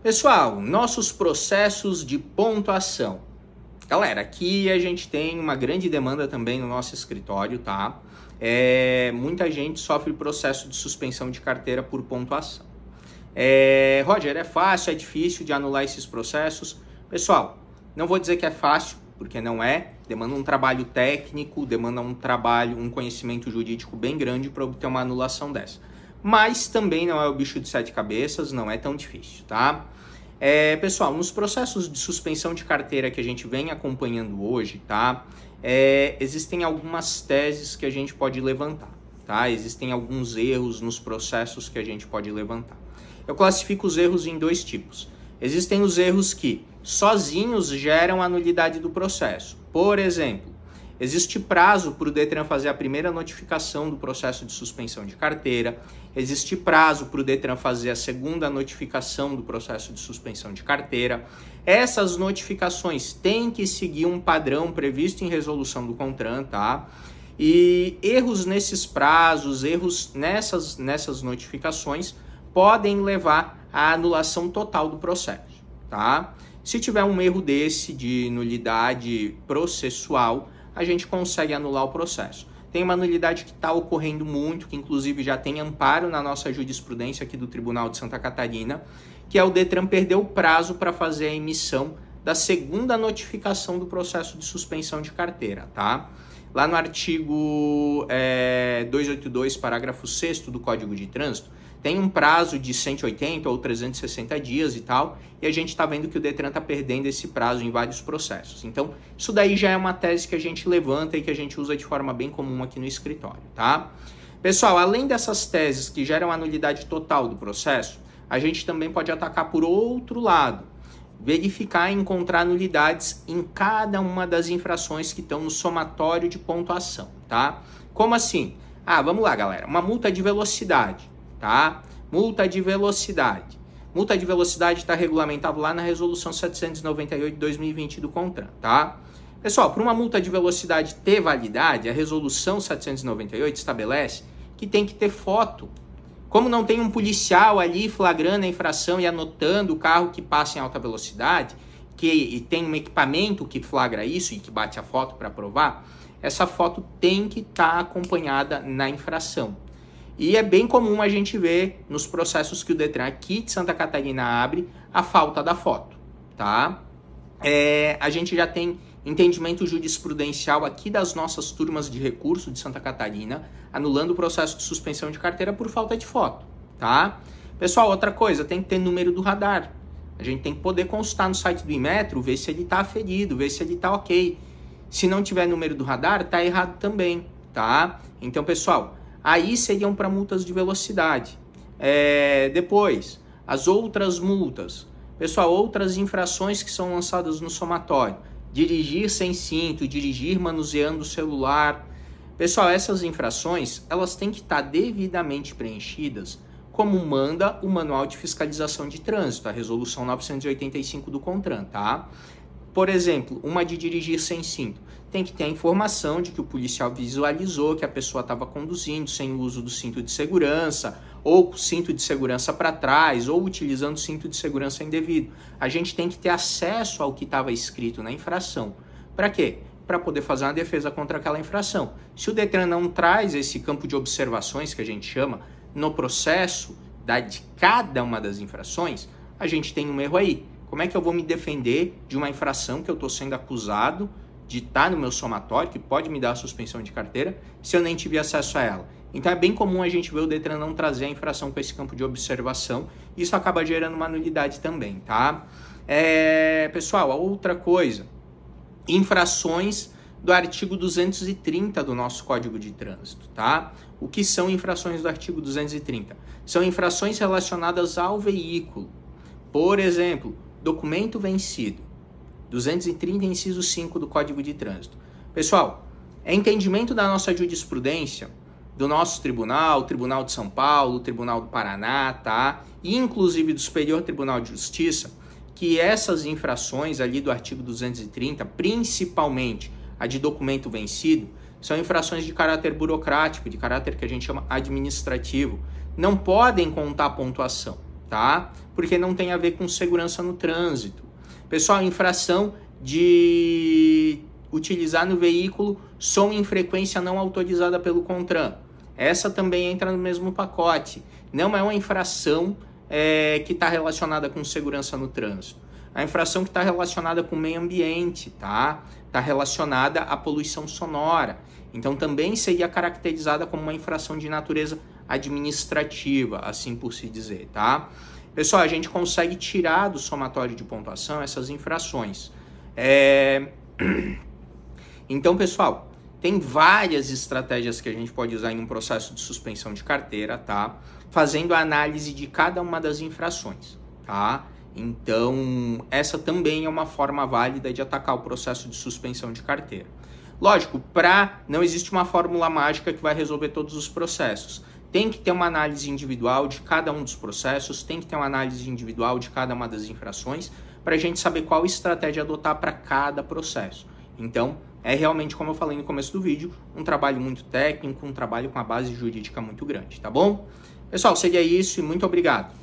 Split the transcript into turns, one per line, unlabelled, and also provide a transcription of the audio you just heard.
Pessoal, nossos processos de pontuação. Galera, aqui a gente tem uma grande demanda também no nosso escritório, tá? Muita gente sofre processo de suspensão de carteira por pontuação. Roger, é fácil, é difícil de anular esses processos? Pessoal, não vou dizer que é fácil, porque não é. Demanda um trabalho técnico, demanda um conhecimento jurídico bem grande para obter uma anulação dessa. Mas também não é o bicho de sete cabeças, não é tão difícil, tá? Pessoal, nos processos de suspensão de carteira que a gente vem acompanhando hoje, tá? Existem algumas teses que a gente pode levantar, tá? Existem alguns erros nos processos que a gente pode levantar. Eu classifico os erros em dois tipos. Existem os erros que sozinhos geram a nulidade do processo. Por exemplo, existe prazo para o Detran fazer a primeira notificação do processo de suspensão de carteira. Existe prazo para o Detran fazer a segunda notificação do processo de suspensão de carteira. Essas notificações têm que seguir um padrão previsto em resolução do CONTRAN, tá? E erros nesses prazos, erros nessas notificações podem levar à anulação total do processo, tá? Se tiver um erro desse de nulidade processual, a gente consegue anular o processo. Tem uma nulidade que está ocorrendo muito, que inclusive já tem amparo na nossa jurisprudência aqui do Tribunal de Santa Catarina, que é o Detran perder o prazo para fazer a emissão da segunda notificação do processo de suspensão de carteira, tá? Lá no artigo 282, parágrafo 6º do Código de Trânsito, tem um prazo de 180 ou 360 dias e tal, e a gente está vendo que o Detran está perdendo esse prazo em vários processos. Então, isso daí já é uma tese que a gente levanta e que a gente usa de forma bem comum aqui no escritório, tá? Pessoal, além dessas teses que geram a nulidade total do processo, a gente também pode atacar por outro lado, verificar e encontrar nulidades em cada uma das infrações que estão no somatório de pontuação, tá? Como assim? Vamos lá, galera. Uma multa de velocidade, tá? Multa de velocidade. Multa de velocidade está regulamentado lá na Resolução 798 de 2020 do CONTRAN, tá? Pessoal, para uma multa de velocidade ter validade, a Resolução 798 estabelece que tem que ter foto. Como não tem um policial ali flagrando a infração e anotando o carro que passa em alta velocidade, e tem um equipamento que flagra isso e que bate a foto para provar, essa foto tem que estar acompanhada na infração. E é bem comum a gente ver nos processos que o Detran aqui de Santa Catarina abre a falta da foto, tá? A gente já tem entendimento jurisprudencial aqui das nossas turmas de recurso de Santa Catarina, anulando o processo de suspensão de carteira por falta de foto, tá? Pessoal, outra coisa, tem que ter número do radar. A gente tem que poder consultar no site do Inmetro, ver se ele está aferido, ver se ele está ok. Se não tiver número do radar, tá errado também, tá? Então, pessoal, aí seriam para multas de velocidade. Depois, as outras multas. Pessoal, outras infrações que são lançadas no somatório. Dirigir sem cinto, dirigir manuseando o celular. Pessoal, essas infrações, elas têm que estar devidamente preenchidas como manda o Manual de Fiscalização de Trânsito, a Resolução 985 do CONTRAN, tá? Por exemplo, uma de dirigir sem cinto. Tem que ter a informação de que o policial visualizou que a pessoa estava conduzindo sem o uso do cinto de segurança, ou cinto de segurança para trás, ou utilizando cinto de segurança indevido. A gente tem que ter acesso ao que estava escrito na infração. Para quê? Para poder fazer uma defesa contra aquela infração. Se o Detran não traz esse campo de observações, que a gente chama, no processo de cada uma das infrações, a gente tem um erro aí. Como é que eu vou me defender de uma infração que eu estou sendo acusado de estar no meu somatório, que pode me dar a suspensão de carteira, se eu nem tive acesso a ela? Então é bem comum a gente ver o Detran não trazer a infração com esse campo de observação, e isso acaba gerando uma nulidade também, tá? Pessoal, a outra coisa, infrações do artigo 230 do nosso Código de Trânsito, tá? O que são infrações do artigo 230? São infrações relacionadas ao veículo. Por exemplo, documento vencido, 230, inciso 5 do Código de Trânsito. Pessoal, é entendimento da nossa jurisprudência, do nosso tribunal, Tribunal de São Paulo, Tribunal do Paraná, tá? E inclusive do Superior Tribunal de Justiça, que essas infrações ali do artigo 230, principalmente a de documento vencido, são infrações de caráter burocrático, de caráter que a gente chama administrativo. Não podem contar pontuação, tá? Porque não tem a ver com segurança no trânsito. Pessoal, infração de utilizar no veículo som em frequência não autorizada pelo CONTRAN. Essa também entra no mesmo pacote. Não é uma infração que está relacionada com segurança no trânsito. A infração que está relacionada com o meio ambiente, tá? Está relacionada à poluição sonora. Então também seria caracterizada como uma infração de natureza administrativa, assim por se dizer, tá? Pessoal, a gente consegue tirar do somatório de pontuação essas infrações. Então, pessoal, tem várias estratégias que a gente pode usar em um processo de suspensão de carteira, tá? Fazendo a análise de cada uma das infrações, tá? Então, essa também é uma forma válida de atacar o processo de suspensão de carteira. Lógico, não existe uma fórmula mágica que vai resolver todos os processos. Tem que ter uma análise individual de cada um dos processos, tem que ter uma análise individual de cada uma das infrações, para a gente saber qual estratégia adotar para cada processo. Então, é realmente, como eu falei no começo do vídeo, um trabalho muito técnico, um trabalho com a base jurídica muito grande, tá bom? Pessoal, seria isso e muito obrigado.